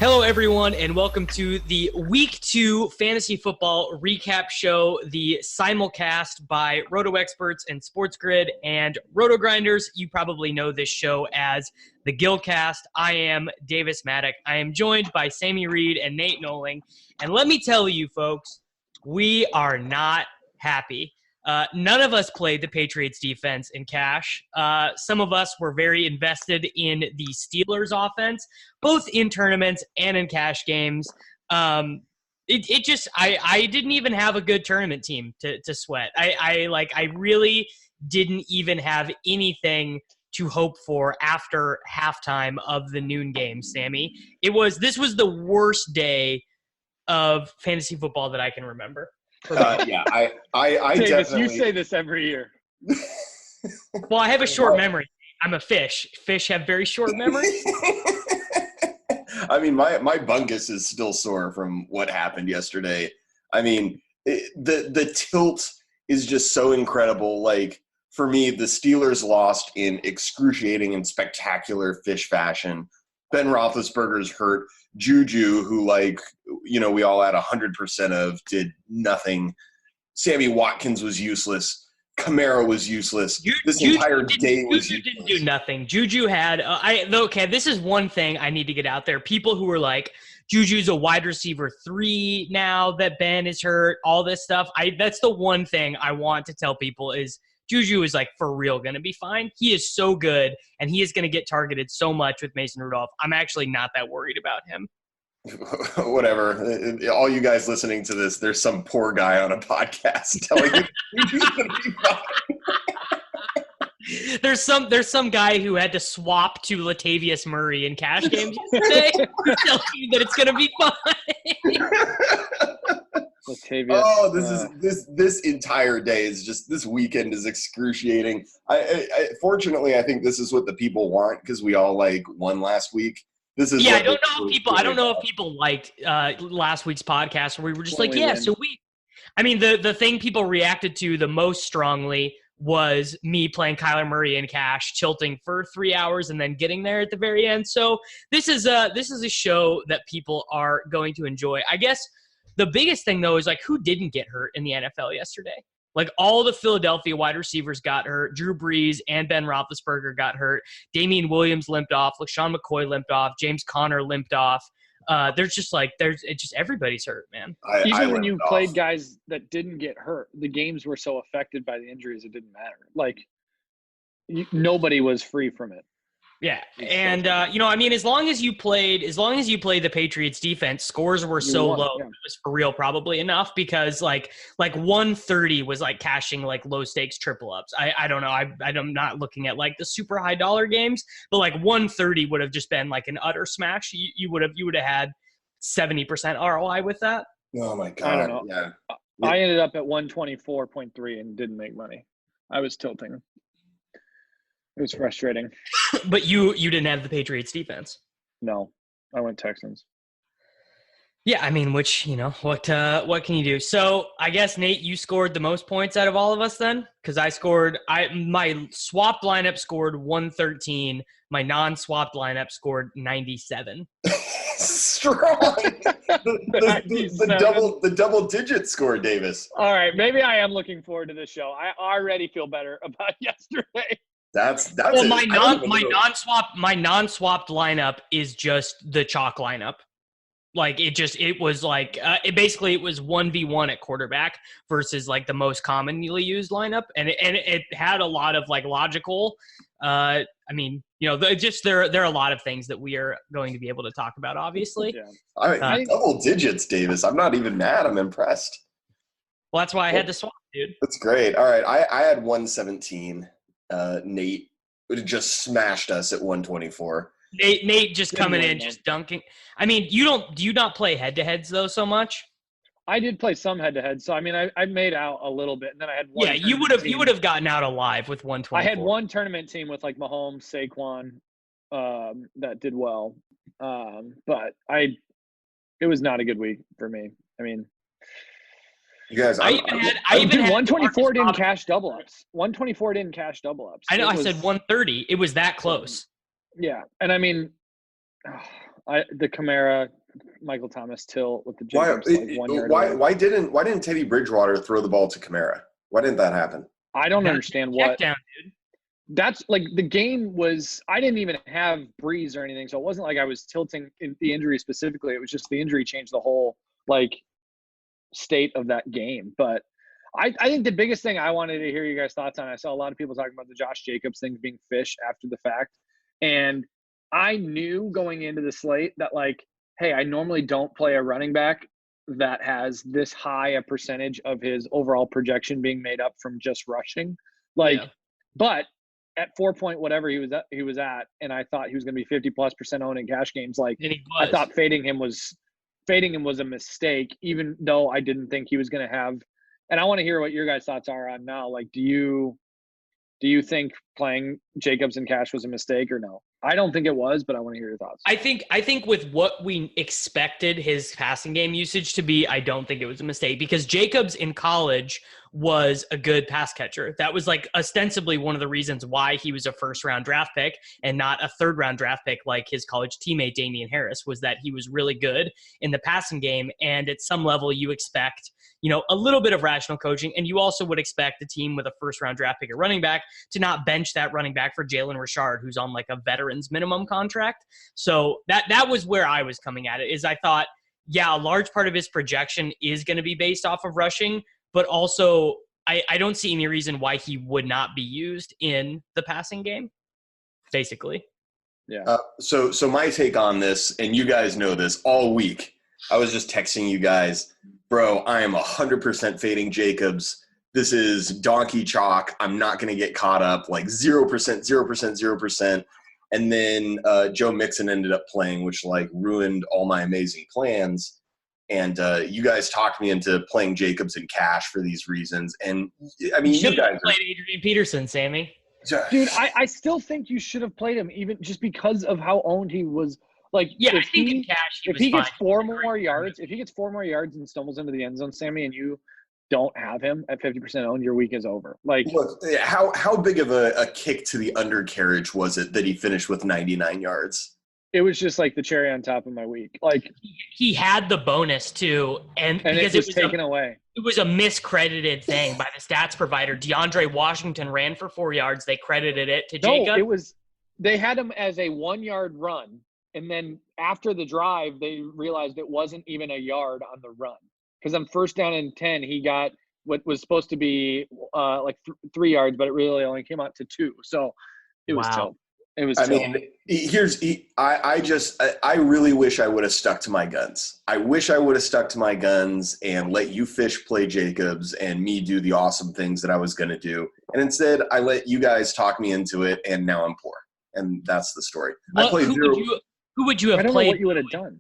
Hello, everyone, and welcome to the Week 2 Fantasy Football Recap Show, the simulcast by Roto Experts and Sports Grid and RotoGrinders. You probably know this show as the Gillcast. I am Davis Maddock. I am joined by Sammy Reed and Nate Noling. And let me tell you, folks, we are not happy. None of us played the Patriots defense in cash. Some of us were very invested in the Steelers offense, both in tournaments and in cash games. I didn't even have a good tournament team to sweat. I really didn't even have anything to hope for after halftime of the noon game, Sammy. This was the worst day of fantasy football that I can remember. I Davis, definitely. you say this every year. Well, I have a short memory. I'm a fish. Fish have very short memories. I mean, my bungus is still sore from what happened yesterday. I mean, the tilt is just so incredible. Like, for me, the Steelers lost in excruciating and spectacular fish fashion. Ben Roethlisberger's hurt. Juju, who, we all had 100% of, did nothing. Sammy Watkins was useless. Kamara was useless. This entire day was Juju didn't do nothing. Juju had this is one thing I need to get out there. People who are like, Juju's a wide receiver 3 now that Ben is hurt, all this stuff. That's the one thing I want to tell people is Juju is, for real going to be fine. He is so good, and he is going to get targeted so much with Mason Rudolph. I'm actually not that worried about him. Whatever. All you guys listening to this, there's some poor guy on a podcast telling you Juju's going to be fine. There's some guy who had to swap to Latavius Murray in cash games yesterday who's telling you that it's going to be fine. Latavius, this entire day is just, this weekend is excruciating. Fortunately, I think this is what the people want because we all won last week. This is I don't know if people liked last week's podcast where we were just the thing people reacted to the most strongly was me playing Kyler Murray in cash, tilting for 3 hours and then getting there at the very end. So this is a show that people are going to enjoy. I guess the biggest thing, though, is who didn't get hurt in the NFL yesterday? All the Philadelphia wide receivers got hurt. Drew Brees and Ben Roethlisberger got hurt. Damian Williams limped off. LaShawn McCoy limped off. James Conner limped off. Everybody's hurt, man. Even when you played guys that didn't get hurt, the games were so affected by the injuries it didn't matter. Nobody was free from it. Yeah, and as long as you played the Patriots defense, scores were so low. Yeah. It was for real, probably enough because 130 was cashing low stakes triple ups. I don't know. I'm not looking at the super high dollar games, but 130 would have just been an utter smash. You would have had 70% ROI with that. Oh my god! I don't know. Yeah. I ended up at 124.3 and didn't make money. I was tilting. It was frustrating. But you didn't have the Patriots defense. No, I went Texans. Yeah, which, what can you do? So I guess, Nate, you scored the most points out of all of us then? Because my swapped lineup scored 113. My non-swapped lineup scored 97. Strong. The double digit score, Davis. All right, maybe I am looking forward to this show. I already feel better about yesterday. That's my non-swapped lineup is just the chalk lineup. It was 1v1 at quarterback versus the most commonly used lineup, and it had a lot of logical. There are a lot of things that we are going to be able to talk about, obviously. Yeah. Double digits, Davis. I'm not even mad. I'm impressed. Well, that's why I had to swap, dude. That's great. All right, I had 117. Nate just smashed us at 124. Nate just coming in, just dunking. Do you not play head-to-heads, though, so much? I did play some head-to-head, so, I made out a little bit, and then I had one. Yeah, you would have gotten out alive with 124. I had one tournament team with, Mahomes, Saquon, that did well. But it was not a good week for me. You guys, I even had 124 didn't cash double ups. 124 didn't cash double ups. I know. I said 130. It was that close. Yeah, and The Kamara, Michael Thomas tilt with the Jacobs, like 1 yard. Why didn't Teddy Bridgewater throw the ball to Kamara? Why didn't that happen? I don't understand what. Down, dude. That's like the game was. I didn't even have Breeze or anything, so it wasn't like I was tilting in the injury specifically. It was just the injury changed the whole like state of that game. But I think the biggest thing I wanted to hear you guys' thoughts on. I saw a lot of people talking about the Josh Jacobs thing being fish after the fact, and I knew going into the slate that like, hey, I normally don't play a running back that has this high a percentage of his overall projection being made up from just rushing. Like, but at 4 point whatever he was at, and I thought he was going to be 50+% owned in cash games. Like, I thought fading him was a mistake, even though I didn't think he was going to have. And I want to hear what your guys' thoughts are on now. Like, do you think playing Jacobs in cash was a mistake or no? I don't think it was, but I want to hear your thoughts. I think with what we expected his passing game usage to be, I don't think it was a mistake because Jacobs in college was a good pass catcher. That was like ostensibly one of the reasons why he was a first-round draft pick and not a third-round draft pick like his college teammate Damian Harris, was that he was really good in the passing game. And at some level you expect, a little bit of rational coaching. And you also would expect a team with a first-round draft pick at running back to not bench that running back for Jalen Richard, who's on like a veteran's minimum contract. So that was where I was coming at it, is I thought, a large part of his projection is going to be based off of rushing, but also I don't see any reason why he would not be used in the passing game, basically. Yeah. So my take on this, and you guys know this, all week, I was just texting you guys, bro, I am 100% fading Jacobs. This is donkey chalk. I'm not going to get caught up, like 0%, 0%, 0%. And then Joe Mixon ended up playing, which like ruined all my amazing plans. And you guys talked me into playing Jacobs in cash for these reasons. And I mean, you guys played Adrian Peterson, Sammy. Dude, I still think you should have played him, even just because of how owned he was. Like, I think in cash, if he gets 4 more yards, and stumbles into the end zone, Sammy, and you don't have him at 50% owned, your week is over. Like, look, how big of a kick to the undercarriage was it that he finished with 99 yards? It was just like the cherry on top of my week. Like, he had the bonus too, and because it was taken away. It was a miscredited thing by the stats provider. DeAndre Washington ran for 4 yards. They credited it to Jacob. No, they had him as a 1 yard run, and then after the drive, they realized it wasn't even a yard on the run. Because on first down and 10, he got what was supposed to be 3 yards, but it really only came out to 2. So it was tough. It was. I mean, I really wish I would have stuck to my guns. I wish I would have stuck to my guns and let you fish play Jacobs and me do the awesome things that I was going to do. And instead, I let you guys talk me into it, and now I'm poor. And that's the story. Well, who would you have played? I don't know what you would have done.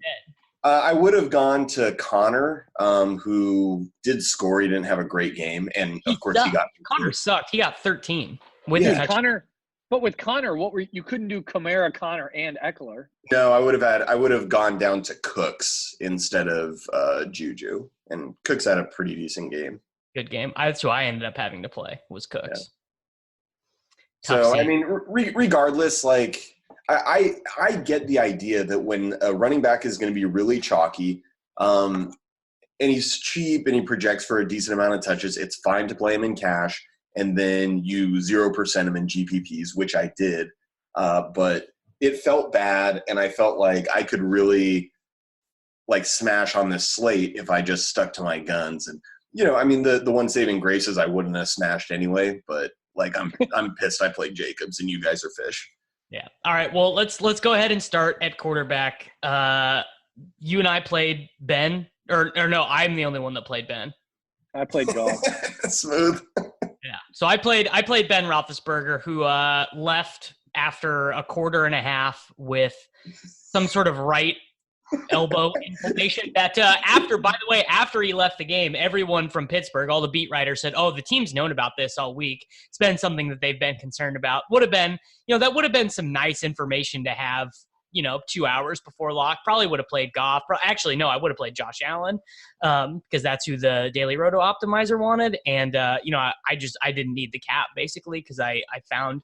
I would have gone to Connor, who did score. He didn't have a great game, and of course he got. Connor sucked. He got 13. But with Connor, you couldn't do Kamara, Connor, and Eckler. No, I would have gone down to Cooks instead of Juju, and Cooks had a pretty decent game. Good game. That's who I ended up having to play was Cooks. Yeah. So I mean, regardless, like. I get the idea that when a running back is going to be really chalky, and he's cheap and he projects for a decent amount of touches, it's fine to play him in cash and then you 0% him in GPPs, which I did. But it felt bad, and I felt like I could really like smash on this slate if I just stuck to my guns. And I mean, the one saving grace is I wouldn't have smashed anyway. But like I'm pissed I played Jacobs and you guys are fish. Yeah. All right. Well, let's go ahead and start at quarterback. You and I played Ben, or no, I'm the only one that played Ben. I played golf. Smooth. Yeah. So I played Ben Roethlisberger, who left after a quarter and a half with some sort of right elbow inflammation. That after he left the game, everyone from Pittsburgh, all the beat writers said, "Oh, the team's known about this all week. It's been something that they've been concerned about." Would have been, that would have been some nice information to have, 2 hours before lock. Probably would have played Goff. Actually, no, I would have played Josh Allen because that's who the Daily Roto Optimizer wanted. And, I didn't need the cap basically because I found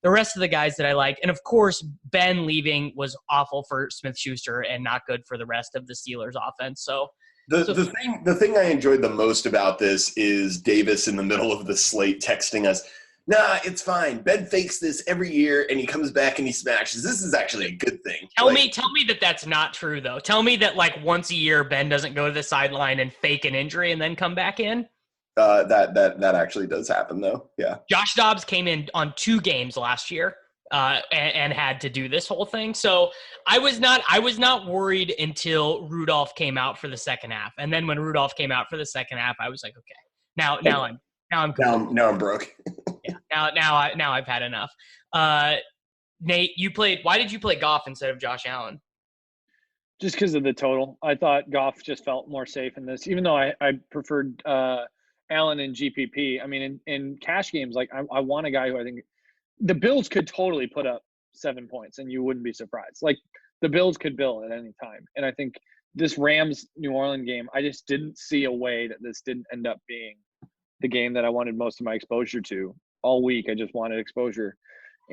the rest of the guys that I like. And of course, Ben leaving was awful for Smith-Schuster and not good for the rest of the Steelers offense. So the thing I enjoyed the most about this is Davis in the middle of the slate texting us, "Nah, it's fine. Ben fakes this every year, and he comes back and he smashes. This is actually a good thing." Tell me that that's not true, though. Tell me that, like, once a year, Ben doesn't go to the sideline and fake an injury and then come back in. That actually does happen, though. Yeah. Josh Dobbs came in on 2 games last year and had to do this whole thing. So I was not worried until Rudolph came out for the second half, and then when Rudolph came out for the second half, I was like, okay, now I'm cool. Now I'm broke. Yeah. Now I've had enough. Nate, why did you play Goff instead of Josh Allen? Just because of the total. I thought Goff just felt more safe in this, even though I preferred Allen in GPP. I mean, in cash games, like I want a guy who I think the Bills could totally put up 7 points and you wouldn't be surprised. Like the Bills could bill at any time. And I think this Rams New Orleans game, I just didn't see a way that this didn't end up being the game that I wanted most of my exposure to all week. I just wanted exposure.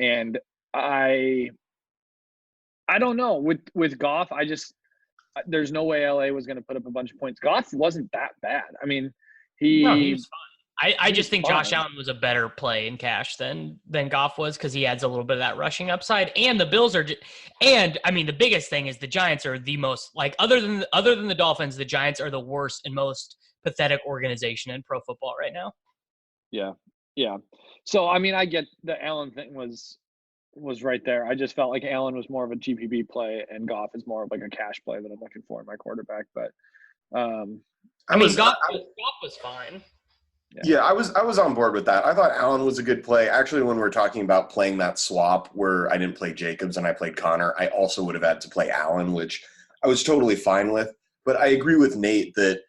And I don't know with Goff. There's no way LA was going to put up a bunch of points. Goff wasn't that bad. I mean, he was fine. I just think Josh Allen was a better play in cash than Goff was because he adds a little bit of that rushing upside. And the Bills are and I mean the biggest thing is the Giants are the most, like, other than the Dolphins, the Giants are the worst and most pathetic organization in pro football right now. Yeah. So I mean, I get the Allen thing was right there. I just felt like Allen was more of a GPP play and Goff is more of like a cash play that I'm looking for in my quarterback. But Goff was fine. Yeah, I was on board with that. I thought Allen was a good play. Actually, when we're talking about playing that swap where I didn't play Jacobs and I played Connor, I also would have had to play Allen, which I was totally fine with. But I agree with Nate that,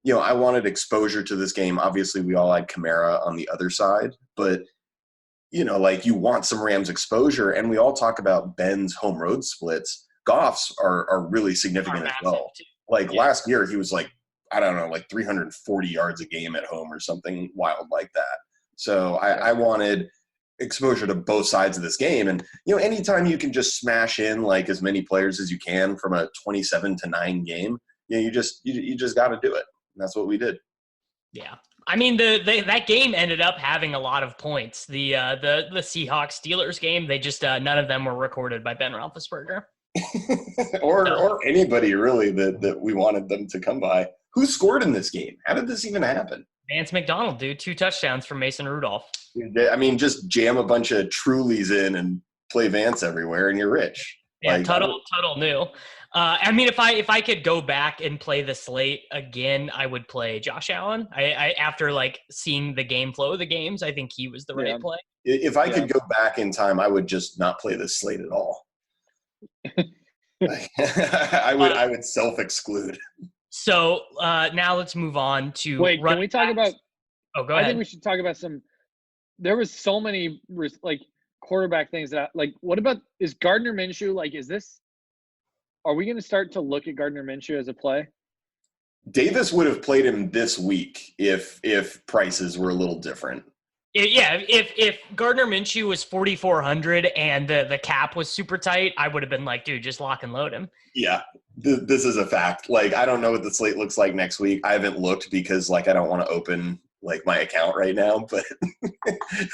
I wanted exposure to this game. Obviously, we all had Kamara on the other side, but like you want some Rams exposure, and we all talk about Ben's home road splits. Goff's are really significant as well. Last year, he was like, I don't know, like 340 yards a game at home or something wild like that. So I wanted exposure to both sides of this game. And, anytime you can just smash in like as many players as you can from a 27-9 game, you just got to do it. And that's what we did. Yeah. I mean, that game ended up having a lot of points. The Seahawks Steelers game, they just none of them were recorded by Ben Roethlisberger. or anybody really that we wanted them to come by. Who scored in this game? How did this even happen? Vance McDonald, dude. 2 touchdowns from Mason Rudolph. I mean, just jam a bunch of Trulies in and play Vance everywhere, and you're rich. Yeah, Tuttle knew. I mean, if I could go back and play the slate again, I would play Josh Allen. I after like seeing the game flow of the games, I think he was the right play. If I could go back in time, I would just not play this slate at all. I would self-exclude. So now let's move on to. Wait, can we talk about? Oh, go ahead. I think we should talk about some. There was so many like quarterback things that what about is Gardner Minshew like? Is this? Are we going to start to look at Gardner Minshew as a play? Davis would have played him this week if prices were a little different. Yeah, if Gardner Minshew was 4,400 and the cap was super tight, I would have been like, dude, just lock and load him. Yeah, this is a fact. Like, I don't know what the slate looks like next week. I haven't looked because, like, I don't want to open, like, my account right now. But,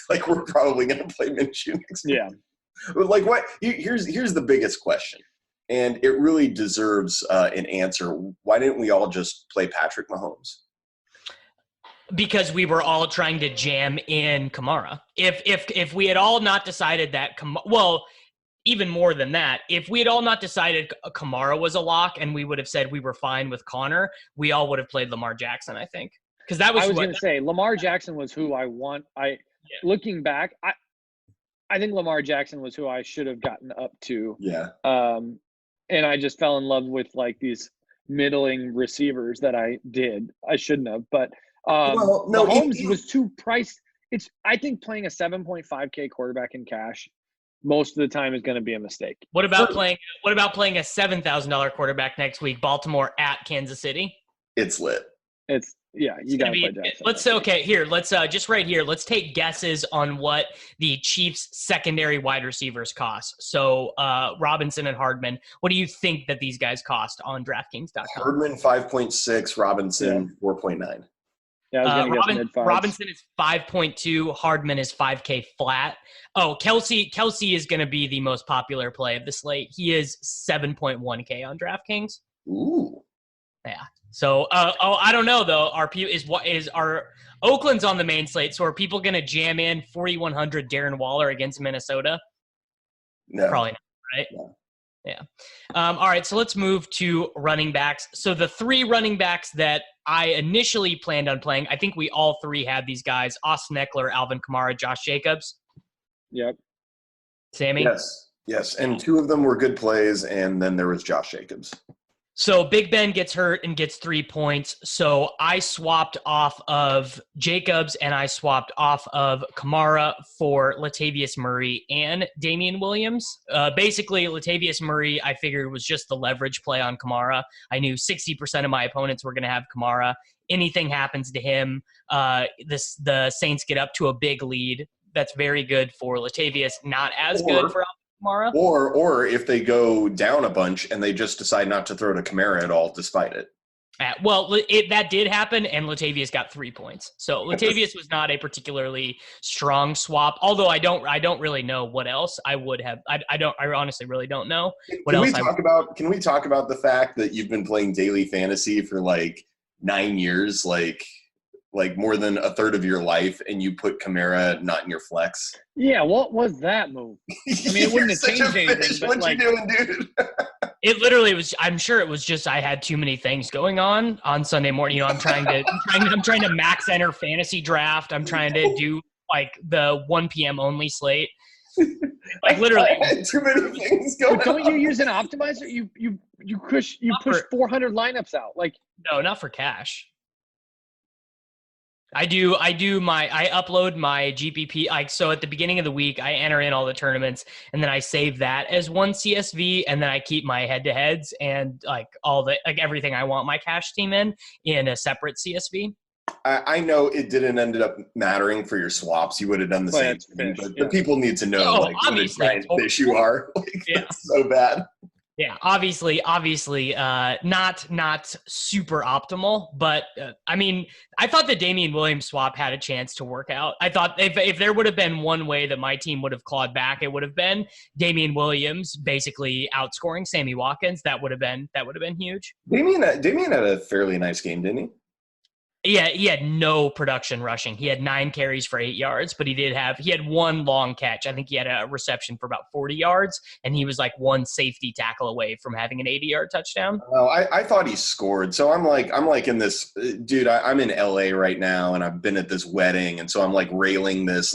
like, we're probably going to play Minshew next week. Yeah. But, like, what? Here's the biggest question, and it really deserves an answer. Why didn't we all just play Patrick Mahomes? Because we were all trying to jam in Kamara. If we had all not decided that even more than that, if we had all not decided Kamara was a lock and we would have said we were fine with Connor, we all would have played Lamar Jackson, I think. Because that was. I was going to say Lamar Jackson was who I want. Looking back, I think Lamar Jackson was who I should have gotten up to. Yeah. And I just fell in love with like these middling receivers that I shouldn't have, but. Mahomes was too priced. I think playing a 7.5K quarterback in cash most of the time is going to be a mistake. What about playing a $7,000 quarterback next week? Baltimore at Kansas City. It's lit. It's Yeah, you got to play Jackson. Let's just right here. Let's take guesses on what the Chiefs' secondary wide receivers cost. So Robinson and Hardman. What do you think that these guys cost on DraftKings.com? Hardman 5.6, Robinson 4.9. Yeah, I was going to guess mid-5s. Robinson is 5.2. Hardman is 5K flat. Oh, Kelsey is going to be the most popular play of the slate. He is 7.1K on DraftKings. Ooh. Yeah. So, I don't know though. Our Oakland's on the main slate? So are people going to jam in 4,100 Darren Waller against Minnesota? No, probably not. Right? No. Yeah. All right. So let's move to running backs. So the 3 running backs that I initially planned on playing, I think we all 3 had these guys: Austin Eckler, Alvin Kamara, Josh Jacobs. Yep. Sammy. Yes, and 2 of them were good plays, and then there was Josh Jacobs. So Big Ben gets hurt and gets 3 points. So I swapped off of Jacobs and I swapped off of Kamara for Latavius Murray and Damian Williams. Basically, Latavius Murray, I figured, was just the leverage play on Kamara. I knew 60% of my opponents were going to have Kamara. Anything happens to him, the Saints get up to a big lead. That's very good for Latavius, not as good for Kamara. Or if they go down a bunch and they just decide not to throw to Kamara at all, despite it. That did happen, and Latavius got 3 points. So Latavius was not a particularly strong swap. Although I don't really know what else I would have. I honestly really don't know what else. Can we talk about the fact that you've been playing daily fantasy for like 9 years, like more than a third of your life, and you put Kamara not in your flex? Yeah, what was that move? I mean, it wouldn't have changed anything. But what you doing, dude? It literally was. I'm sure it was just I had too many things going on Sunday morning. You know, I'm trying to max enter fantasy draft. I'm trying to do like the 1 p.m. only slate. Like literally, too many things going. But don't you use an optimizer? You push 400 lineups out. Like no, not for cash. I upload my GPP. So at the beginning of the week, I enter in all the tournaments, and then I save that as one CSV, and then I keep my head-to-heads and everything I want my cash team in a separate CSV. I know it didn't end up mattering for your swaps. You would have done the same thing, but the people need to know what a giant fish you are. It's so bad. Yeah, obviously, not super optimal, but I mean, I thought the Damian Williams swap had a chance to work out. I thought if there would have been one way that my team would have clawed back, it would have been Damian Williams basically outscoring Sammy Watkins. That would have been huge. Damian had a fairly nice game, didn't he? Yeah, he had no production rushing. He had 9 carries for 8 yards, but he had 1 long catch. I think he had a reception for about 40 yards, and he was like 1 safety tackle away from having an 80-yard touchdown. Oh, I thought he scored. So I'm like in this, dude, I'm in LA right now, and I've been at this wedding, and so I'm like railing this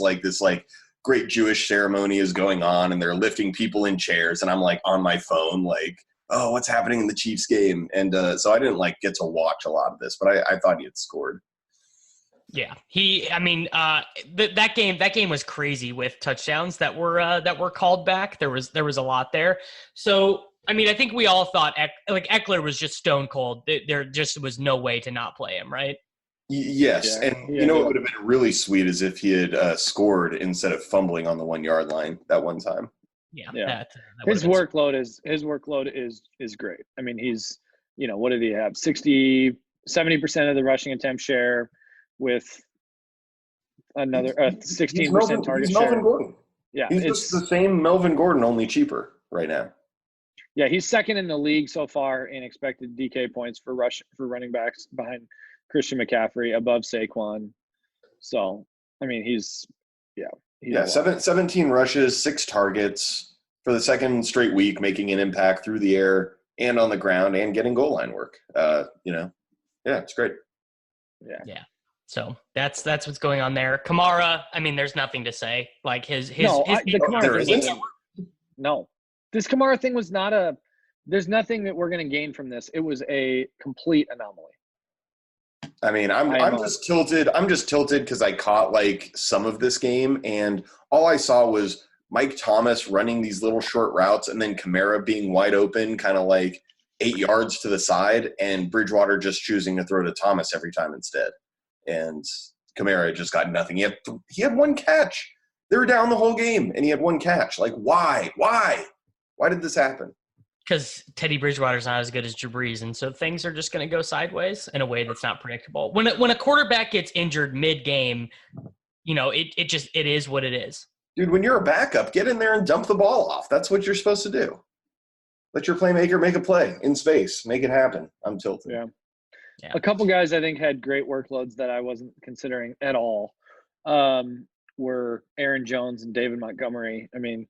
great Jewish ceremony is going on, and they're lifting people in chairs, and I'm like on my phone, like, oh, what's happening in the Chiefs game? And so I didn't get to watch a lot of this, but I thought he had scored. Yeah, that game was crazy with touchdowns that were called back. There was a lot there. So I mean, I think we all thought Eckler was just stone cold. There just was no way to not play him, right? Yes, and what would have been really sweet is if he had scored instead of fumbling on the 1 yard line that one time. Yeah. His workload is great. I mean, he's, what did he have? 70% of the rushing attempt share with another 16% target share. Melvin Gordon. Yeah, he's just the same Melvin Gordon, only cheaper right now. Yeah, he's second in the league so far in expected DK points for running backs behind Christian McCaffrey, above Saquon. So, I mean, he's 17 rushes, 6 targets for the second straight week, making an impact through the air and on the ground and getting goal line work. It's great. Yeah. So that's what's going on there. Kamara, I mean, there's nothing to say. Like this Kamara thing was there's nothing that we're going to gain from this. It was a complete anomaly. I mean, I'm just tilted. I'm just tilted because I caught some of this game, and all I saw was Mike Thomas running these little short routes, and then Kamara being wide open, kind of 8 yards to the side, and Bridgewater just choosing to throw to Thomas every time instead. And Kamara just got nothing. He had one catch. They were down the whole game, and he had one catch. Like, why? Why did this happen? Because Teddy Bridgewater's not as good as Drew Brees, and so things are just going to go sideways in a way that's not predictable. When a quarterback gets injured mid-game, it is what it is. Dude, when you're a backup, get in there and dump the ball off. That's what you're supposed to do. Let your playmaker make a play in space. Make it happen. I'm tilted. Yeah. A couple guys I think had great workloads that I wasn't considering at all were Aaron Jones and David Montgomery. I mean,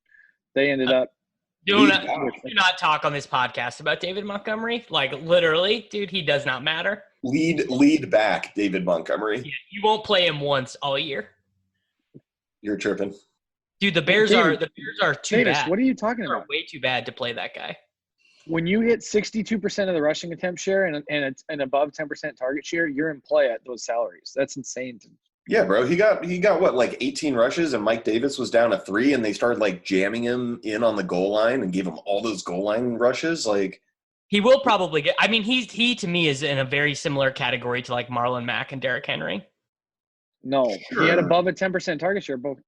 they ended up do not talk on this podcast about David Montgomery. Like, literally, dude, he does not matter. Lead back, David Montgomery. Yeah, you won't play him once all year. You're tripping. Dude, the Bears are too Davis, bad. What are you talking They're about? way too bad to play that guy. When you hit 62% of the rushing attempt share and above 10% target share, you're in play at those salaries. That's insane. Yeah, bro. He got what, like 18 rushes, and Mike Davis was down to 3, and they started like jamming him in on the goal line and gave him all those goal line rushes. Like, he will probably get. I mean, he to me is in a very similar category to like Marlon Mack and Derrick Henry. No, Sure. He had above a 10% target share. Both.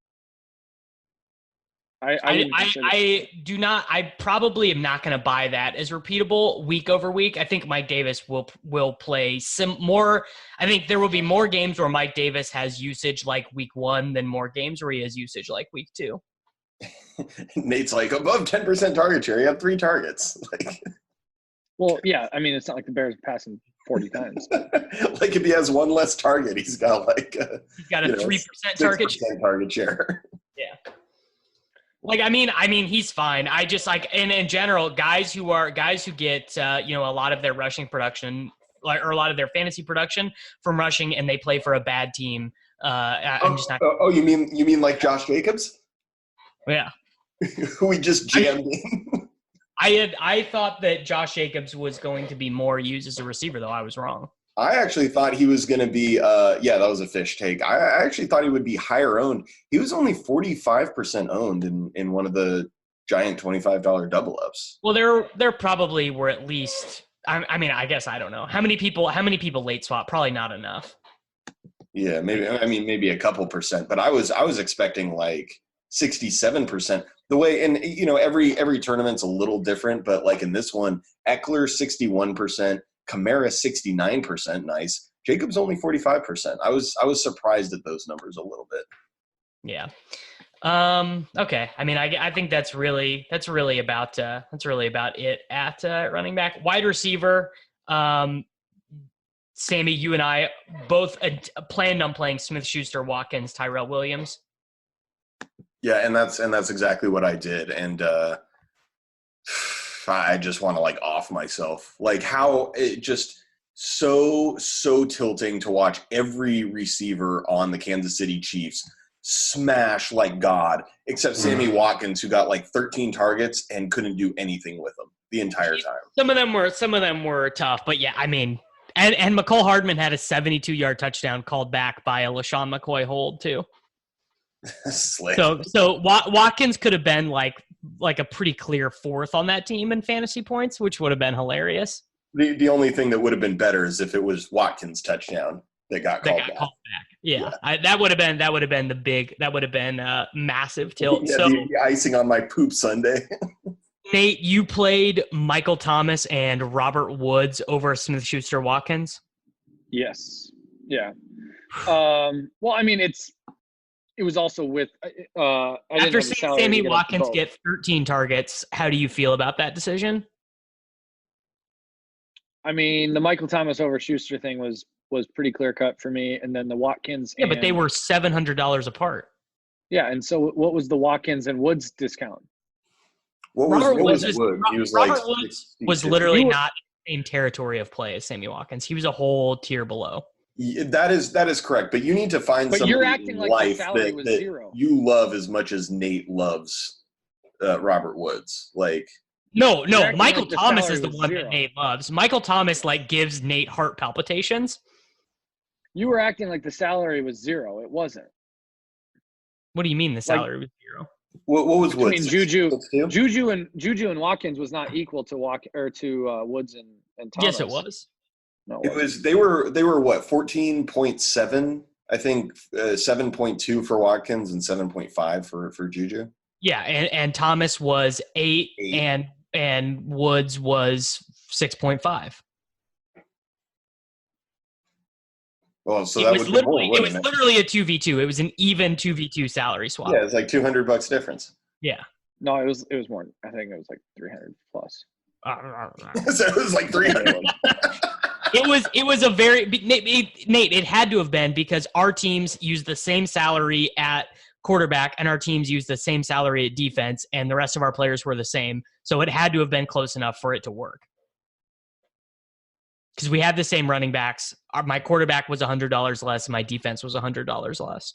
I do not. I probably am not going to buy that as repeatable week over week. I think Mike Davis will play more. I think there will be more games where Mike Davis has usage like week 1 than more games where he has usage like week 2. Nate's like, above 10% target share. He had 3 targets. Like, well, yeah. I mean, it's not like the Bears are passing 40 times. Like, if he has one less target, he's got like a 3% target share. Yeah. Like, I mean, he's fine. I just like, and in general, guys who get, a lot of their rushing production, or a lot of their fantasy production from rushing, and they play for a bad team. I'm just not. Oh, you mean like Josh Jacobs? Yeah. Who we just jammed in. I thought that Josh Jacobs was going to be more used as a receiver, though. I was wrong. I actually thought he was going to be that was a fish take. I actually thought he would be higher owned. He was only 45% owned in one of the giant $25 double ups. Well, there probably were at least I mean, I guess I don't know. How many people late swap? Probably not enough. Yeah, maybe a couple percent, but I was expecting like 67%. The way, and every tournament's a little different, but like in this one, Eckler 61%, Kamara 69%, nice. Jacobs only 45%. I was surprised at those numbers a little bit. Yeah. Okay. I mean, I think that's really about it at running back. Wide receiver. Sammy, you and I both planned on playing Smith-Schuster, Watkins, Tyrell Williams. Yeah, and that's exactly what I did, and I just want to like off myself. Like how it just so tilting to watch every receiver on the Kansas City Chiefs smash like God, except Sammy Watkins, who got like 13 targets and couldn't do anything with them the entire time. Some of them were tough, but yeah, I mean, and McCole Hardman had a 72-yard touchdown called back by a LaShawn McCoy hold too. So Watkins could have been like a pretty clear 4th on that team in fantasy points, which would have been hilarious. The only thing that would have been better is if it was Watkins' touchdown that got called back. Yeah, that would have been a massive tilt. Yeah, so the icing on my poop Sunday. Nate, you played Michael Thomas and Robert Woods over Smith-Schuster Watkins? Yes. Yeah. Well, I mean, it was also with after seeing Sammy Watkins get 13 targets, how do you feel about that decision? I mean, the Michael Thomas over Schuster thing was pretty clear cut for me, and then the Watkins. Yeah, but they were $700 apart. Yeah, and so what was the Watkins and Woods discount? Robert Woods was literally not in the same territory of play as Sammy Watkins. He was a whole tier below. That is correct, but you need to find somebody you're acting in like life the salary was that zero. You love as much as Nate loves Robert Woods. Like, no, Michael Thomas is the one that Nate loves. Michael Thomas gives Nate heart palpitations. You were acting like the salary was zero. It wasn't. What do you mean the salary was zero? What was I mean, Woods? Juju and Watkins was not equal to Woods and Thomas. Yes, it was. No, It was. They were what 14.7. I think 7.2 for Watkins and 7.5 for Juju. Yeah, and Thomas was 8. and Woods was 6.5. Well, so that would be more, it was literally a 2v2. It was an even 2v2 salary swap. Yeah, it's like $200 difference. Yeah. No, it was more. I think it was like 300 plus. So it was like 300. It was a very Nate. It had to have been because our teams used the same salary at quarterback and our teams used the same salary at defense, and the rest of our players were the same. So it had to have been close enough for it to work. Because we had the same running backs. My quarterback was $100 less, and my defense was $100 less.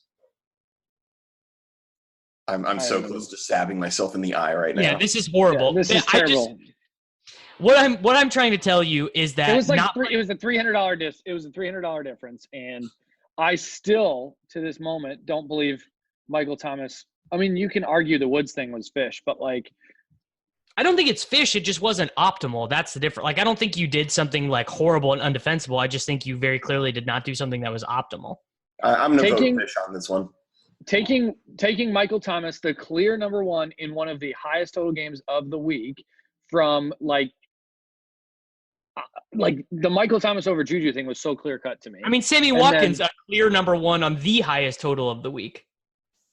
I'm so close to stabbing myself in the eye right now. Yeah, this is horrible. Yeah, this is terrible. What I'm trying to tell you is that it was it was a $300 difference, and I still to this moment don't believe Michael Thomas. I mean, you can argue the Woods thing was fish, but like, I don't think it's fish. It just wasn't optimal. That's the difference. Like, I don't think you did something like horrible and undefensible. I just think you very clearly did not do something that was optimal. I'm going to vote fish on this one. Taking Michael Thomas, the clear number one in one of the highest total games of the week, from like the Michael Thomas over Juju thing was so clear cut to me. I mean, Sammy Watkins, a clear number one on the highest total of the week.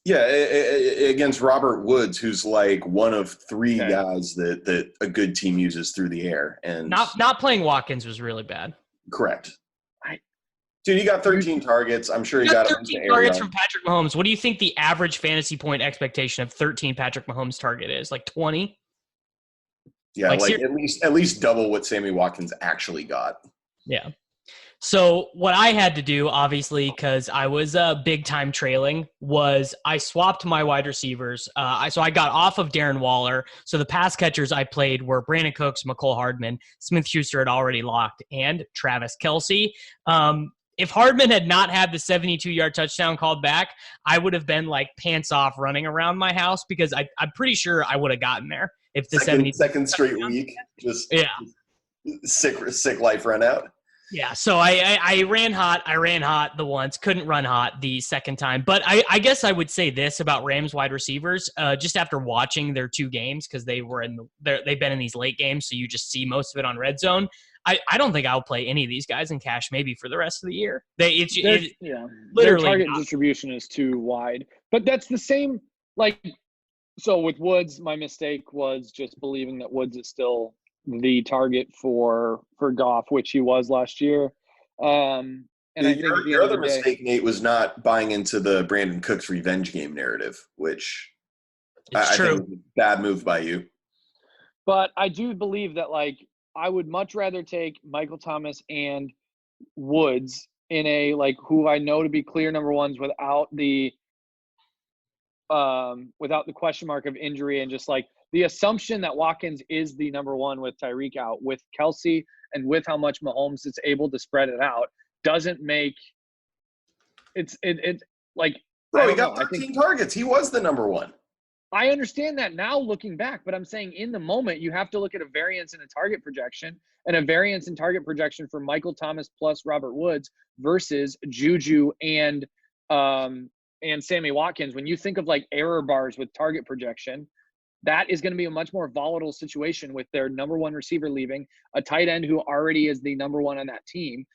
Yeah, against Robert Woods, who's like one of 3 guys that a good team uses through the air, and not playing Watkins was really bad. Correct. Dude, he got 13 targets. I'm sure he got 13 targets from Patrick Mahomes. What do you think the average fantasy point expectation of 13 Patrick Mahomes target is? Like 20? Yeah, like at least double what Sammy Watkins actually got. Yeah. So what I had to do, obviously, because I was big time trailing, was I swapped my wide receivers. So I got off of Darren Waller. So the pass catchers I played were Brandon Cooks, McCole Hardman, Smith-Schuster had already locked, and Travis Kelce. If Hardman had not had the 72-yard touchdown called back, I would have been like pants off running around my house because I'm pretty sure I would have gotten there if the second straight week, just sick life run out. Yeah, so I ran hot the once, couldn't run hot the second time. But I guess I would say this about Rams wide receivers, just after watching their 2 games, because they've been in these late games, so you just see most of it on Red Zone. I don't think I'll play any of these guys in cash maybe for the rest of the year. Literally their target distribution is too wide. But that's the same, so with Woods, my mistake was just believing that Woods is still the target for Goff, which he was last year. And I think your other mistake, Nate, was not buying into the Brandon Cooks revenge game narrative, which I think was a bad move by you. But I do believe that I would much rather take Michael Thomas and Woods in a who I know to be clear number ones without the question mark of injury, and just the assumption that Watkins is the number one with Tyreek out, with Kelce, and with how much Mahomes is able to spread it out, doesn't make it Bro, he got 13 targets. He was the number one. I understand that now looking back, but I'm saying in the moment you have to look at a variance in a target projection, and a variance in target projection for Michael Thomas plus Robert Woods versus Juju and Sammy Watkins. When you think of error bars with target projection, that is going to be a much more volatile situation with their number one receiver leaving, a tight end who already is the number one on that team,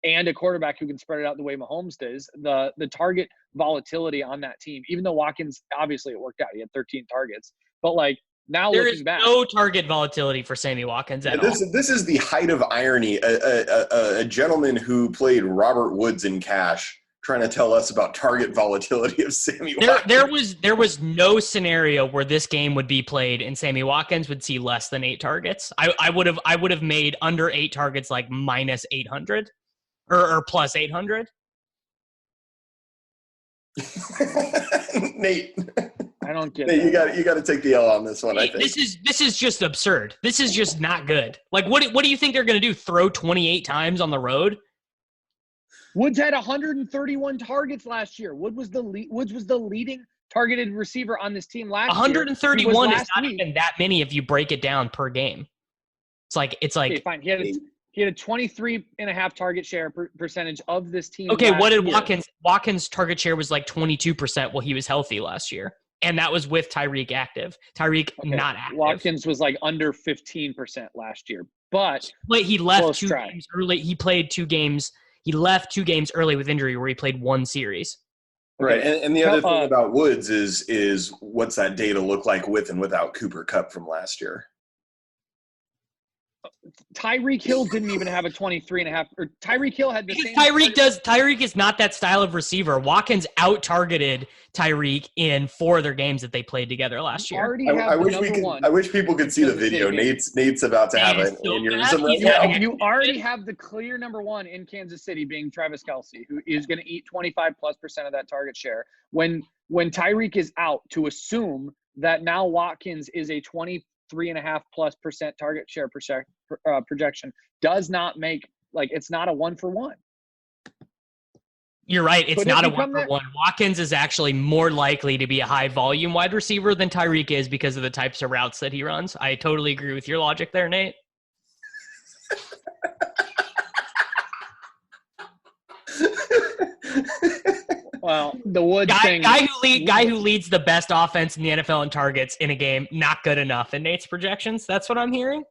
and a quarterback who can spread it out the way Mahomes does. The target volatility on that team, even though Watkins, obviously it worked out. He had 13 targets. But now there looking is back, no target volatility for Sammy Watkins at all. This is the height of irony. A gentleman who played Robert Woods in cash trying to tell us about target volatility of Sammy Watkins. There was no scenario where this game would be played and Sammy Watkins would see less than 8 targets. I would have made under 8 targets minus 800 or plus 800. Nate, I don't get Nate, you got to take the L on this one. Nate, I think this is just absurd. This is just not good. What do you think they're going to do? Throw 28 times on the road? Woods had 131 targets last year. Woods was the leading targeted receiver on this team last year. 131 is not even that many if you break it down per game. It's like okay, fine. He had a 23.5 target share percentage of this team. Okay, what did Watkins? Watkins' target share was like 22% while he was healthy last year, and that was with Tyreek active. Tyreek not active. Watkins was like under 15% last year, but he left 2 games early. He played 2 games. He left 2 games early with injury where he played 1 series. Right, and the other thing about Woods is what's that data look like with and without Cooper Kupp from last year? Tyreek Hill didn't even have a 23.5. Or Tyreek Hill had the same. Tyreek is not that style of receiver. Watkins out-targeted Tyreek in 4 of their games that they played together last year. I wish people could see the video. Nate's about to have an aneurysm right now. You already have the clear number 1 in Kansas City being Travis Kelce, who is going to eat 25+% of that target share. When Tyreek is out, to assume that now Watkins is a 23.5+% target share projection does not make, like, it's not a 1-for-1. You're right. It's not a 1-for-1. Watkins is actually more likely to be a high volume wide receiver than Tyreek is because of the types of routes that he runs. I totally agree with your logic there, Nate. Well, the Woods guy who leads the best offense in the NFL in targets in a game, not good enough in Nate's projections. That's what I'm hearing.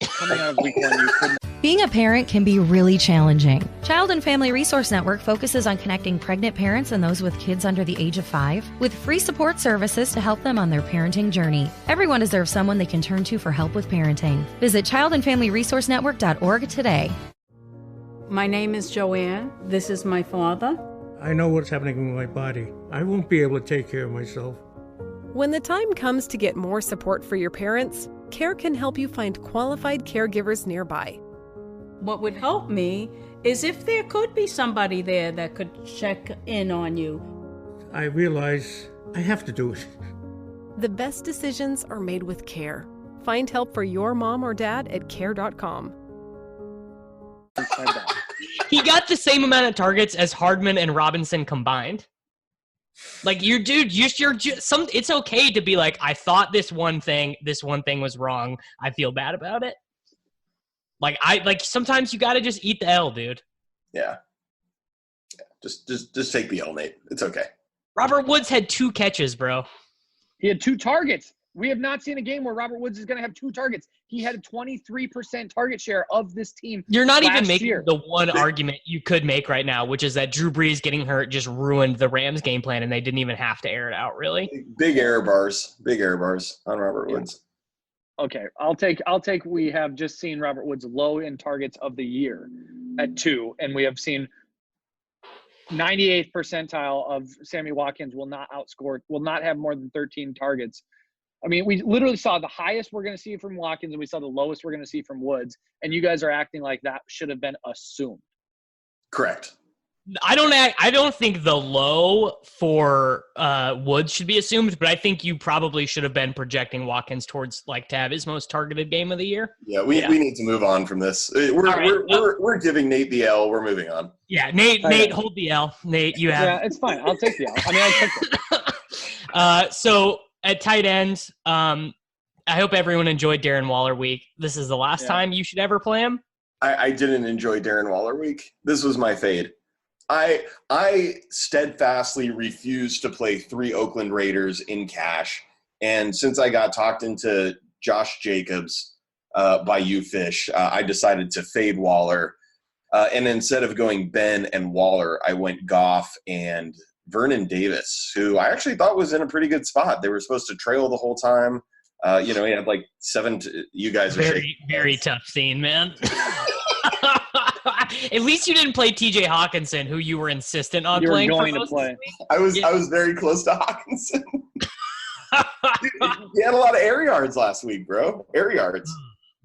Coming out of week 1, you couldn't. Being a parent can be really challenging. Child and Family Resource Network focuses on connecting pregnant parents and those with kids under the age of 5 with free support services to help them on their parenting journey. Everyone deserves someone they can turn to for help with parenting. Visit childandfamilyresourcenetwork.org today. My name is Joanne. This is my father. I know what's happening with my body. I won't be able to take care of myself. When the time comes to get more support for your parents, CARE can help you find qualified caregivers nearby. What would help me is if there could be somebody there that could check in on you. I realize I have to do it. The best decisions are made with CARE. Find help for your mom or dad at care.com. He got the same amount of targets as Hardman and Robinson combined. Like, it's okay to be like, I thought this one thing was wrong. I feel bad about it. Like sometimes you got to just eat the L, dude. Yeah. Just take the L, Nate. It's okay. Robert Woods had 2 catches, bro. He had 2 targets. We have not seen a game where Robert Woods is going to have 2 targets. He had a 23% target share of this team. You're not even making the one argument you could make right now, which is that Drew Brees getting hurt just ruined the Rams game plan, and they didn't even have to air it out, really. Big error bars on Robert Woods. Okay, I'll take. We have just seen Robert Woods low in targets of the year at 2, and we have seen 98th percentile of Sammy Watkins will not have more than 13 targets. I mean, we literally saw the highest we're going to see from Watkins, and we saw the lowest we're going to see from Woods, and you guys are acting like that should have been assumed. Correct. I don't think the low for Woods should be assumed, but I think you probably should have been projecting Watkins towards like to have his most targeted game of the year. Yeah, we need to move on from this. We're giving Nate the L. We're moving on. Yeah, Nate, hold the L. Nate, you have. Yeah, it's fine. I'll take the L. I mean, I took it. So at tight end, I hope everyone enjoyed Darren Waller week. This is the last time you should ever play him. I didn't enjoy Darren Waller week. This was my fade. I steadfastly refused to play 3 Oakland Raiders in cash. And since I got talked into Josh Jacobs by you, Fish, I decided to fade Waller. And instead of going Ben and Waller, I went Goff and Vernon Davis, who I actually thought was in a pretty good spot. They were supposed to trail the whole time. He had like 7 – you guys are very tough scene, man. At least you didn't play TJ Hawkinson, who you were insistent on playing. You were going to play. I was very close to Hawkinson. He had a lot of air yards last week, bro. Air yards.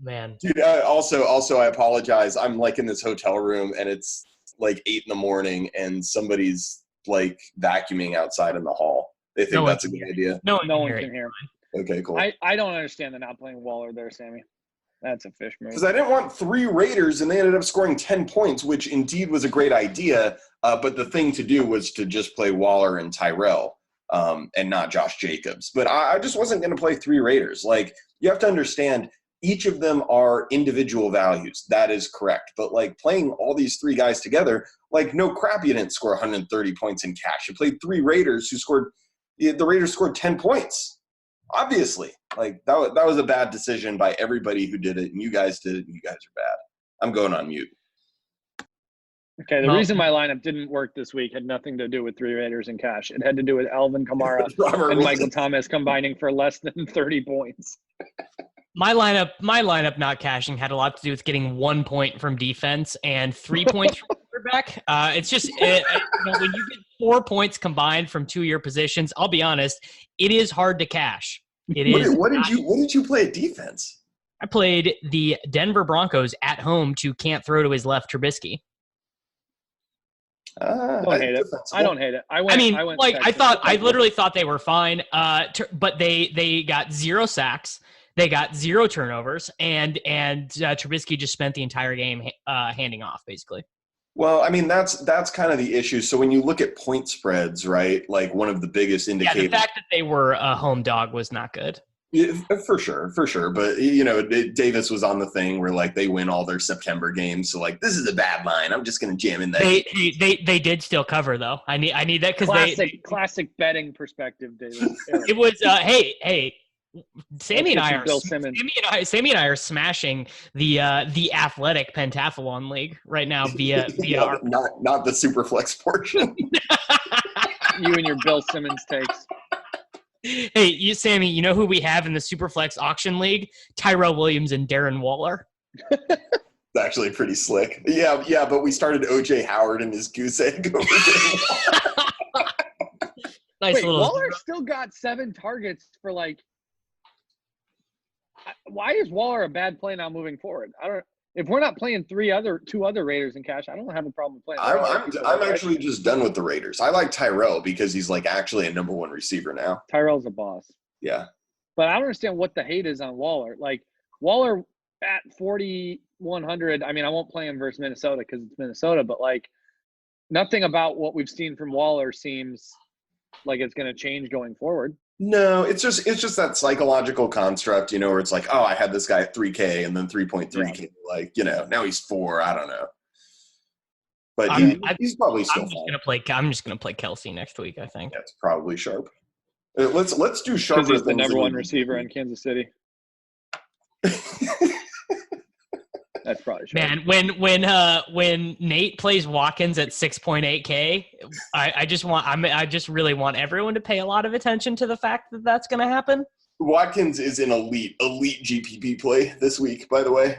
Man. Dude, also, I apologize. I'm like in this hotel room, and it's like 8 a.m, and somebody's like vacuuming outside in the hall. They think that's a good idea. No one can hear. Okay, cool. I don't understand the not playing Waller there, Sammy. That's a fish move. Because I didn't want 3 Raiders, and they ended up scoring 10 points, which indeed was a great idea. But the thing to do was to just play Waller and Tyrell and not Josh Jacobs. But I just wasn't going to play 3 Raiders. Like, you have to understand, each of them are individual values. That is correct. But, like, playing all these 3 guys together, like, no crap, you didn't score 130 points in cash. You played 3 Raiders the Raiders scored 10 points. Obviously. Like, that was a bad decision by everybody who did it, and you guys did it, and you guys are bad. I'm going on mute. Okay, the reason my lineup didn't work this week had nothing to do with 3 Raiders in cash. It had to do with Alvin Kamara and Michael Thomas combining for less than 30 points. My lineup not cashing had a lot to do with getting 1 point from defense and 3 points from quarterback. It's just when you get 4 points combined from 2 of your positions, I'll be honest, it is hard to cash. What did you play at defense? I played the Denver Broncos at home to can't throw to his left Trubisky. I don't hate it. I literally thought they were fine. But they got 0 sacks. They got 0 turnovers, and Trubisky just spent the entire game handing off, basically. Well, I mean, that's kind of the issue. So when you look at point spreads, right, like one of the biggest indicators. Yeah, the fact that they were a home dog was not good. Yeah, for sure. But, Davis was on the thing where, like, they win all their September games. So, like, this is a bad line. I'm just going to jam in that. They did still cover, though. I need that because classic betting perspective, Davis. It was, hey. Sammy and I are smashing the athletic pentathlon league right now via our not the Superflex portion. You and your Bill Simmons takes. Hey, Sammy, you know who we have in the Superflex auction league? Tyrell Williams and Darren Waller. It's actually pretty slick. Yeah, but we started OJ Howard and his goose egg over there. Wait, Waller still got 7 targets for, like. Why is Waller a bad play now moving forward? If we're not playing 2 other Raiders in cash, I don't have a problem playing. I'm actually just done with the Raiders. I like Tyrell because he's, like, actually a number 1 receiver now. Tyrell's a boss. Yeah. But I don't understand what the hate is on Waller. Like, Waller at 4,100. I mean, I won't play him versus Minnesota because it's Minnesota, but, like, nothing about what we've seen from Waller seems like it's going to change going forward. No, it's just that psychological construct, where it's like, oh, I had this guy at 3K and then 3.3K, yeah. Like, now he's 4. I don't know, but he's probably still. I'm just gonna play Kelsey next week. I think that's probably sharp. Let's do sharp. Because he's the number 1 receiver in Kansas City. That's probably sharp. Man, when Nate plays Watkins at 6.8K, I just really want everyone to pay a lot of attention to the fact that that's going to happen. Watkins is an elite GPP play this week, by the way.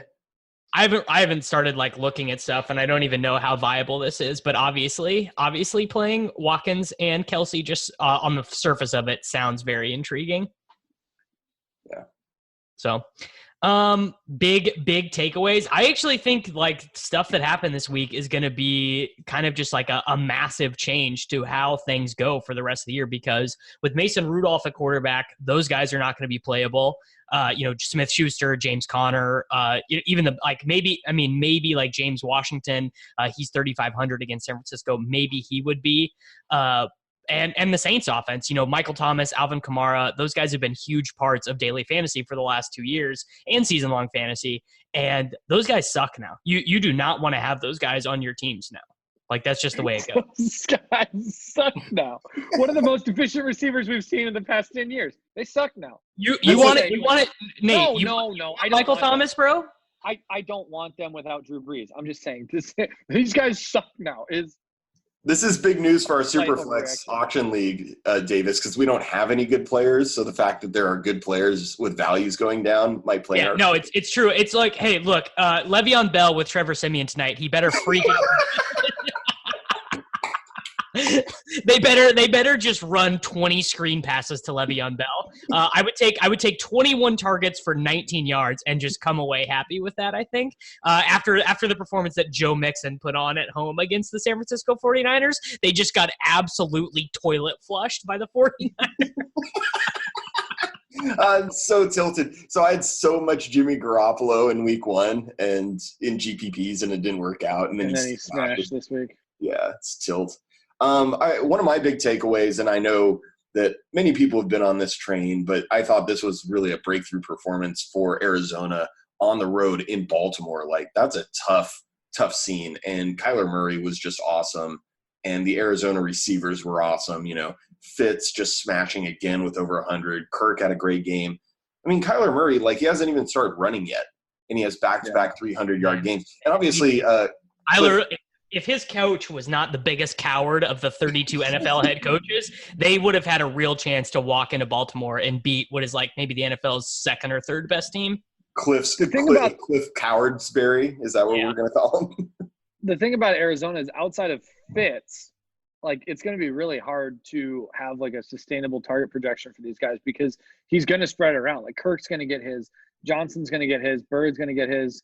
I haven't started, like, looking at stuff, and I don't even know how viable this is. But obviously playing Watkins and Kelsey just on the surface of it sounds very intriguing. Yeah. So. Big takeaways. I actually think, like, stuff that happened this week is going to be kind of just like a massive change to how things go for the rest of the year, because with Mason Rudolph at quarterback, those guys are not going to be playable. Smith-Schuster, James Conner, even maybe like James Washington, he's 3,500 against San Francisco. Maybe he would be, And the Saints offense, Michael Thomas, Alvin Kamara, those guys have been huge parts of daily fantasy for the last 2 years and season-long fantasy, and those guys suck now. You do not want to have those guys on your teams now. Like, that's just the way it goes. Those guys suck now. One of the most efficient receivers we've seen in the past 10 years. They suck now. You want it, Nate? No. I Michael Thomas, bro? I don't want them without Drew Brees. I'm just saying these guys suck now. This is big news for our Superflex auction league, Davis, because we don't have any good players. So the fact that there are good players with values going down might play. Yeah, no, it's true. It's like, hey, look, Le'Veon Bell with Trevor Siemian tonight. He better freak out. They better just run 20 screen passes to Le'Veon Bell. I would take 21 targets for 19 yards and just come away happy with that, I think. After the performance that Joe Mixon put on at home against the San Francisco 49ers, they just got absolutely toilet flushed by the 49ers. I'm so tilted. So I had so much Jimmy Garoppolo in week 1 and in GPPs, and it didn't work out. And then he smashed this week. Yeah, it's tilt. One of my big takeaways, and I know that many people have been on this train, but I thought this was really a breakthrough performance for Arizona on the road in Baltimore. Like, that's a tough scene. And Kyler Murray was just awesome. And the Arizona receivers were awesome. Fitz just smashing again with over 100. Kirk had a great game. I mean, Kyler Murray, like, he hasn't even started running yet. And he has back-to-back 300-yard games. And obviously Kyler, if his coach was not the biggest coward of the 32 NFL head coaches, they would have had a real chance to walk into Baltimore and beat what is like maybe the NFL's second or third best team. Cliff Cowardsberry, is that what we're going to call him? The thing about Arizona is outside of Fitz, like, it's going to be really hard to have like a sustainable target projection for these guys because he's going to spread it around. Like, Kirk's going to get his, Johnson's going to get his, Bird's going to get his,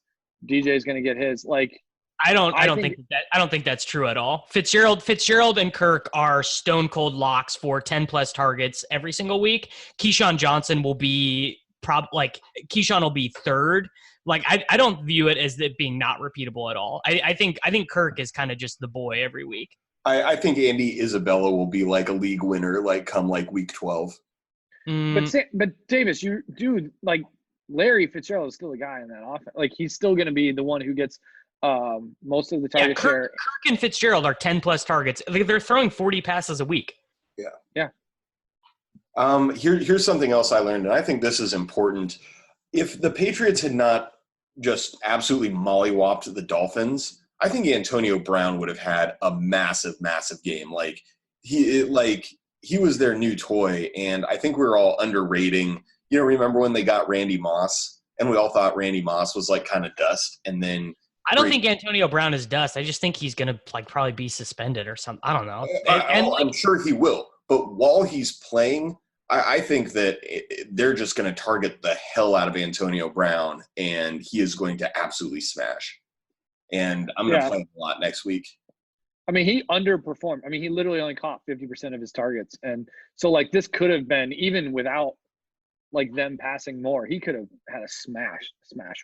DJ's going to get his. Like, I don't think that's true at all. Fitzgerald and Kirk are stone cold locks for 10 plus targets every single week. Keyshawn Johnson will be Keyshawn will be third. Like, I don't view it as it being not repeatable at all. I think Kirk is kind of just the boy every week. I think Andy Isabella will be like a league winner, like come like week 12. But Davis, like, Larry Fitzgerald is still a guy in that offense. Like, he's still going to be the one who gets most of the target share. Kirk and Fitzgerald are 10 plus targets. They're throwing 40 passes a week. Yeah. Here's something else I learned, and I think this is important. If the Patriots had not just absolutely mollywopped the Dolphins, I think Antonio Brown would have had a massive game. Like, he was their new toy, and I think we were all underrating. Remember when they got Randy Moss, and we all thought Randy Moss was like kind of dust, and then I don't think Antonio Brown is dust. I just think he's going to like probably be suspended or something. I don't know. I'm sure he will. But while he's playing, I think that they're just going to target the hell out of Antonio Brown, and he is going to absolutely smash. And I'm going to play him a lot next week. I mean, he underperformed. I mean, he literally only caught 50% of his targets. And so, like, this could have been, even without like them passing more, he could have had a smash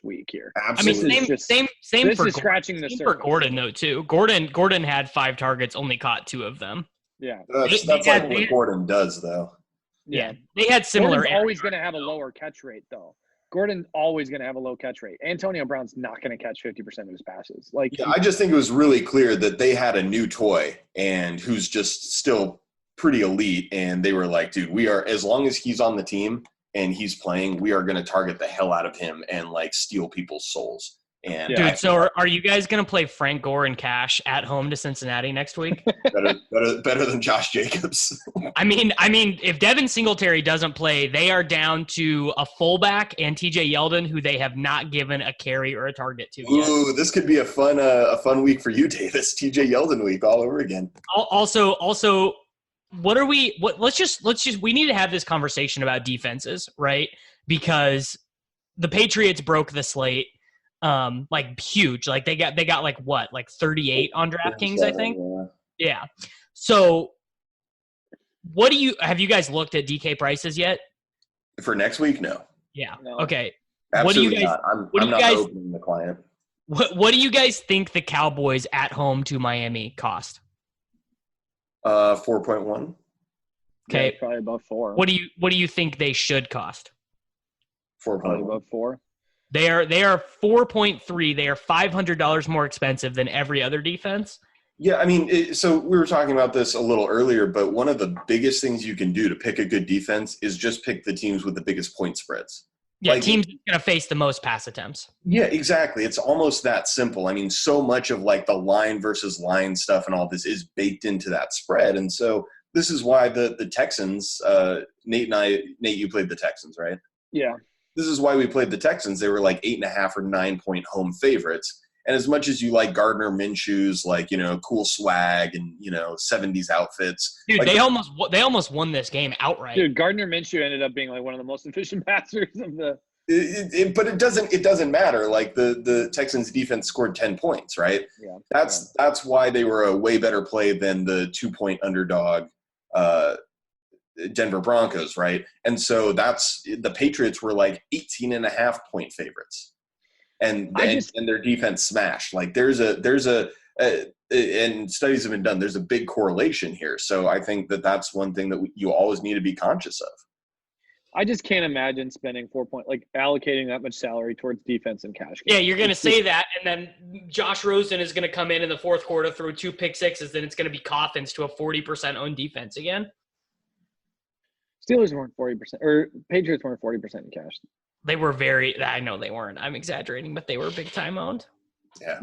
week here. Absolutely. I mean, same this for is scratching the surface. For Gordon though too. Gordon had 5 targets, only caught 2 of them. Yeah, that's what Gordon does though. Yeah, they had similar. Gordon's always going to have a lower catch rate though. Gordon's always going to have a low catch rate. Antonio Brown's not going to catch 50% of his passes. Like, I just think it was really clear that they had a new toy and who's just still pretty elite, and they were like, dude, we are, as long as he's on the team and he's playing, we are going to target the hell out of him and like steal people's souls. And dude, so are you guys going to play Frank Gore and Cash at home to Cincinnati next week? better than Josh Jacobs. I mean, if Devin Singletary doesn't play, they are down to a fullback and TJ Yeldon, who they have not given a carry or a target to yet. Ooh, this could be a fun week for you, Davis. TJ Yeldon week all over again. Also, let's just we need to have this conversation about defenses, right? Because the Patriots broke the slate. Like huge. Like they got like what? Like 38 on DraftKings, I think. Yeah. So have you guys looked at DK prices yet? For next week? No. Yeah. No. Okay. Absolutely not. I'm not opening the client. What do you guys think the Cowboys at home to Miami cost? 4.1. Okay. Yeah, probably above 4. What do you think they should cost? 4.1. Probably above 4. They are 4.3. They are $500 more expensive than every other defense. Yeah, I mean, so we were talking about this a little earlier, but one of the biggest things you can do to pick a good defense is just pick the teams with the biggest point spreads. Yeah, like, teams that's going to face the most pass attempts. Yeah, exactly. It's almost that simple. I mean, so much of like the line versus line stuff and all this is baked into that spread. And so this is why the Texans, Nate, you played the Texans, right? Yeah. This is why we played the Texans. They were like 8.5 or 9-point home favorites. And as much as you like Gardner Minshew's, like, cool swag and, 70s outfits. Dude, like, they almost won this game outright. Dude, Gardner Minshew ended up being like one of the most efficient passers of the – but it doesn't matter. Like the Texans defense scored 10 points, right? Yeah. That's why they were a way better play than the 2-point underdog Denver Broncos, right? And so the Patriots were like 18.5-point favorites. And their defense smashed. Like there's a and studies have been done. There's a big correlation here. So I think that that's one thing that you always need to be conscious of. I just can't imagine spending allocating that much salary towards defense and cash games. Yeah, you're going to say that, and then Josh Rosen is going to come in the fourth quarter, throw 2 pick sixes, then it's going to be Coffins to a 40% owned defense again. Steelers weren't 40%, or Patriots weren't 40% in cash. They were I know they weren't. I'm exaggerating, but they were big time owned. Yeah,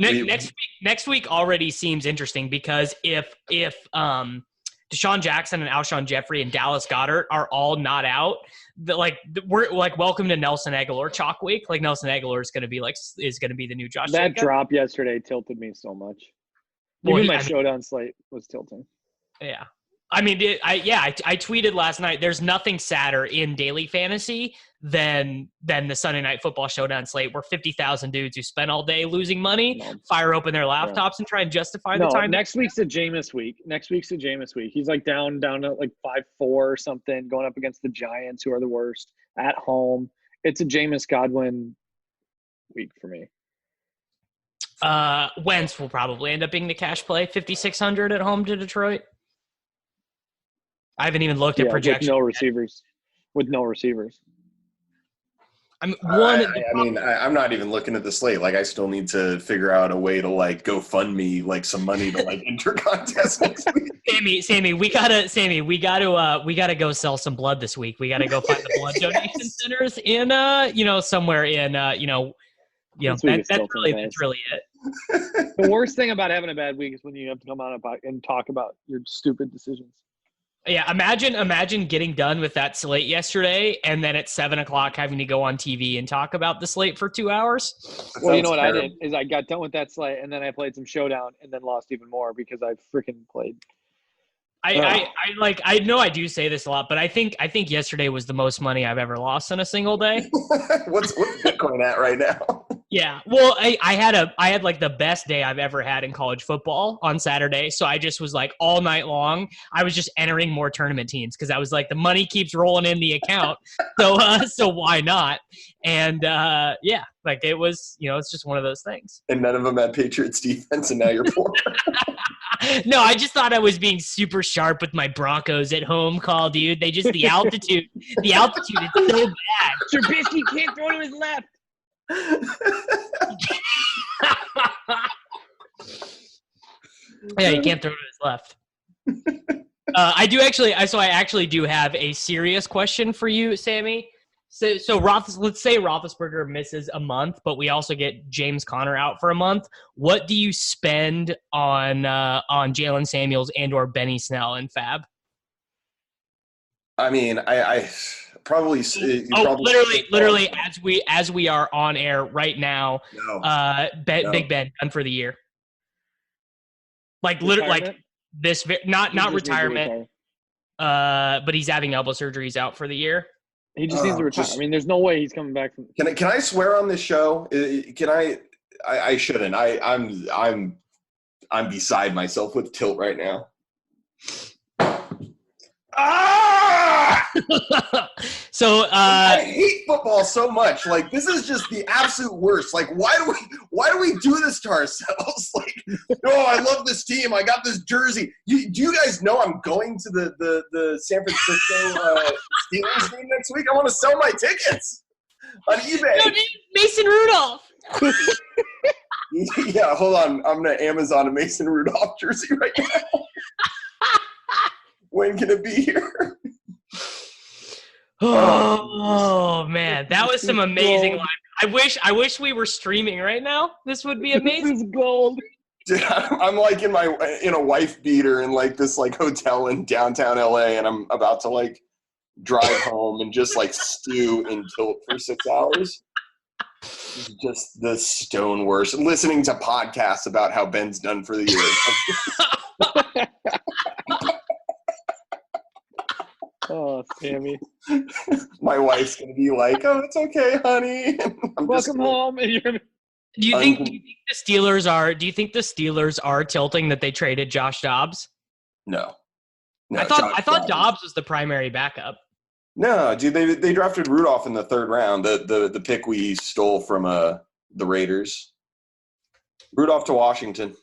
next week already seems interesting because if Deshaun Jackson and Alshon Jeffrey and Dallas Goedert are all not out, we're like, welcome to Nelson Aguilar chalk week. Like Nelson Aguilar is going to be the new Josh. That drop yesterday tilted me so much. Even my showdown slate was tilting. Yeah. I mean, I tweeted last night, there's nothing sadder in daily fantasy than the Sunday Night Football showdown slate where 50,000 dudes who spend all day losing money fire open their laptops and try and justify the time. Next week's a Jameis week. He's like down to like 5-4 or something, going up against the Giants, who are the worst, at home. It's a Jameis Godwin week for me. Wentz will probably end up being the cash play, 5,600 at home to Detroit. I haven't even looked at projections. With no receivers. I'm not even looking at the slate. Like, I still need to figure out a way to like GoFundMe like some money to like enter contest next week. Sammy, we gotta go sell some blood this week. We gotta go find the blood donation centers in somewhere in that's really it. The worst thing about having a bad week is when you have to come on and talk about your stupid decisions. Yeah, imagine getting done with that slate yesterday, and then at 7:00 having to go on TV and talk about the slate for 2 hours. Well, you know what I did is I got done with that slate, and then I played some Showdown, and then lost even more because I freaking played. I know I do say this a lot, but I think yesterday was the most money I've ever lost in a single day. What's Bitcoin at right now? Yeah, well, I had like the best day I've ever had in college football on Saturday. So I just was like all night long, I was just entering more tournament teams because I was like, the money keeps rolling in the account, so why not? And like it was, it's just one of those things. And none of them had Patriots defense, and now you're poor. No, I just thought I was being super sharp with my Broncos at home call, dude. The altitude is so bad. Trubisky can't throw to his left. Yeah, he can't throw to his left. I actually do have a serious question for you, Sammy. So let's say Roethlisberger misses a month, but we also get James Conner out for a month. What do you spend on Jalen Samuels and/or Benny Snell in Fab? I mean, I probably. Literally, as we are on air right now, Big Ben done for the year. Like literally, like this, not retirement. But he's having elbow surgery. He's out for the year. He just needs to retire. I mean, there's no way he's coming back from. Can I swear on this show? Can I? I shouldn't. I'm beside myself with tilt right now. So I hate football so much. Like, this is just the absolute worst. Like, why do we do this to ourselves? Like, I love this team. I got this jersey. Do you guys know I'm going to the San Francisco Steelers game next week? I want to sell my tickets on eBay. No, Mason Rudolph. Yeah, hold on. I'm gonna Amazon a Mason Rudolph jersey right now. When can it be here? Oh man, that was some amazing live. I wish we were streaming right now. This would be amazing. This is gold. Dude, I'm like in a wife beater in like this like hotel in downtown LA, and I'm about to like drive home and just like stew in tilt for 6 hours. It's just the stone worst. Listening to podcasts about how Ben's done for the year. Oh, Sammy. My wife's going to be like, "Oh, it's okay, honey." Welcome home. Do you think the Steelers are tilting that they traded Josh Dobbs? No. I thought Dobbs was the primary backup. No, dude, they drafted Rudolph in the third round, the pick we stole from the Raiders. Rudolph to Washington.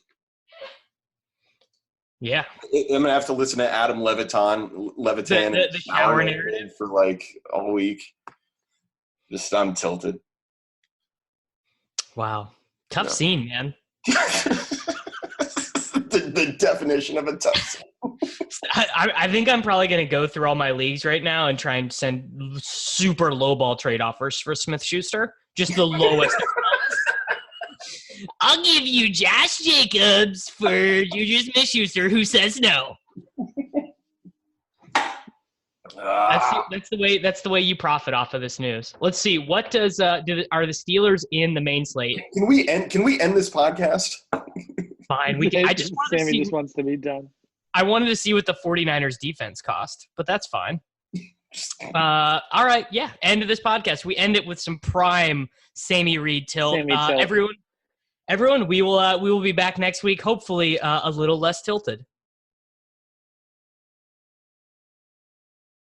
Yeah. I'm gonna have to listen to Adam Levitan The shower narrative for like all week. I'm tilted. Wow. Tough scene, man. the definition of a tough scene. I think I'm probably going to go through all my leagues right now and try and send super lowball trade offers for Smith-Schuster. Just the lowest. I'll give you Josh Jacobs for Juju Smith-Schuster, who says no. That's the way you profit off of this news. Let's see. What are the Steelers in the main slate? Can we end this podcast? Fine. We can. Sammy just wants to be done. I wanted to see what the 49ers defense cost, but that's fine. All right. Yeah. End of this podcast. We end it with some prime Sammy Reed tilt. Everyone, we will be back next week. Hopefully a little less tilted.